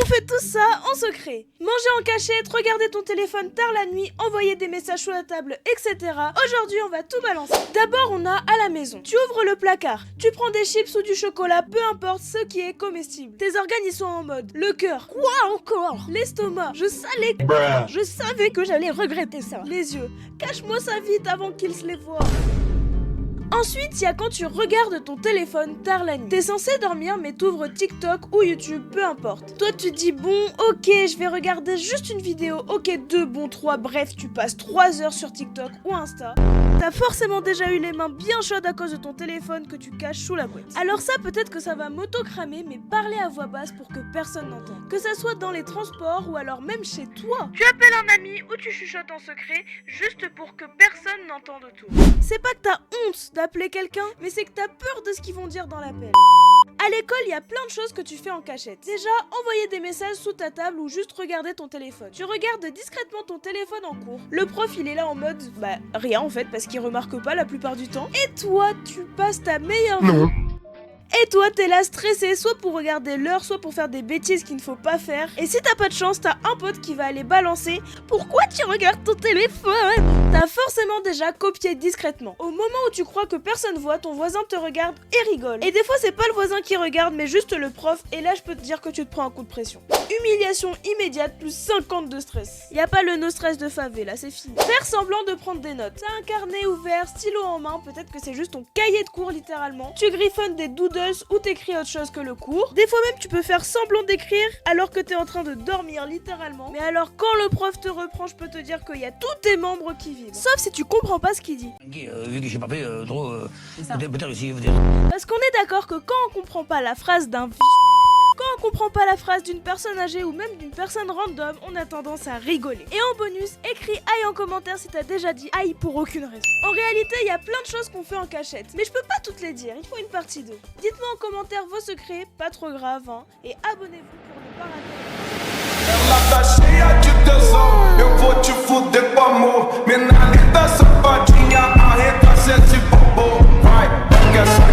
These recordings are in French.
on fait tout ça en secret. Manger en cachette, regarder ton téléphone tard la nuit, envoyer des messages sous la table, etc. Aujourd'hui, on va tout balancer. D'abord, on a à la maison. Tu ouvres le placard, tu prends des chips ou du chocolat, peu importe ce qui est comestible. Tes organes, ils sont en mode le cœur. Quoi encore? L'estomac. Je savais que j'allais regretter ça. Les yeux. Cache-moi ça vite avant qu'ils se les voient. Ensuite, il y a quand tu regardes ton téléphone tard la nuit. T'es censé dormir mais t'ouvres TikTok ou YouTube, peu importe. Toi tu dis bon, ok, je vais regarder juste une vidéo, ok 2, bon 3, bref, tu passes 3 heures sur TikTok ou Insta. T'as forcément déjà eu les mains bien chaudes à cause de ton téléphone que tu caches sous la couette. Alors ça, peut-être que ça va m'auto-cramer, mais parler à voix basse pour que personne n'entende. Que ça soit dans les transports ou alors même chez toi. Tu appelles un ami ou tu chuchotes en secret, juste pour que personne n'entende tout. C'est pas que t'as honte d'appeler quelqu'un, mais c'est que t'as peur de ce qu'ils vont dire dans l'appel. À l'école, il y a plein de choses que tu fais en cachette. Déjà, envoyer des messages sous ta table ou juste regarder ton téléphone. Tu regardes discrètement ton téléphone en cours. Le prof, il est là en mode, rien en fait, parce qu'il remarque pas la plupart du temps. Et toi, tu passes ta meilleure vie. Et toi, t'es là stressé, soit pour regarder l'heure, soit pour faire des bêtises qu'il ne faut pas faire. Et si t'as pas de chance, t'as un pote qui va aller balancer « Pourquoi tu regardes ton téléphone ?» T'as forcément déjà copié discrètement. Au moment où tu crois que personne voit, ton voisin te regarde et rigole. Et des fois, c'est pas le voisin qui regarde, mais juste le prof. Et là, je peux te dire que tu te prends un coup de pression. Humiliation immédiate plus 50 de stress. Y a pas le no stress de Favé, là, c'est fini. Faire semblant de prendre des notes. T'as un carnet ouvert, stylo en main, peut-être que c'est juste ton cahier de cours littéralement. Tu griffonnes des doodles ou t'écris autre chose que le cours. Des fois même tu peux faire semblant d'écrire alors que t'es en train de dormir littéralement. Mais alors quand le prof te reprend, je peux te dire qu'il y a tous tes membres qui vibrent. Sauf si tu comprends pas ce qu'il dit. Vu que j'ai pas fait trop, peut-être ici. Parce qu'on est d'accord que quand on comprend pas la phrase d'un quand on comprend pas la phrase d'une personne âgée ou même d'une personne random, on a tendance à rigoler. Et en bonus, écris aïe en commentaire si t'as déjà dit aïe pour aucune raison. En réalité, il y a plein de choses qu'on fait en cachette, mais je peux pas toutes les dire, il faut une partie 2. Dites-moi en commentaire vos secrets, pas trop grave, hein, et abonnez-vous pour ne pas rater. Ela tá cheia de tesão, eu vou te fuder com amor. Menina safadinha, arregaça esse bobo. Vai, quer calor.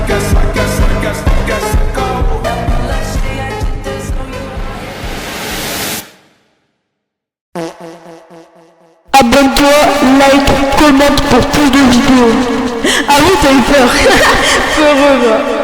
Abonne-toi, like, commente pour plus de vidéos. Ah oui, t'as eu peur. Peureux, moi.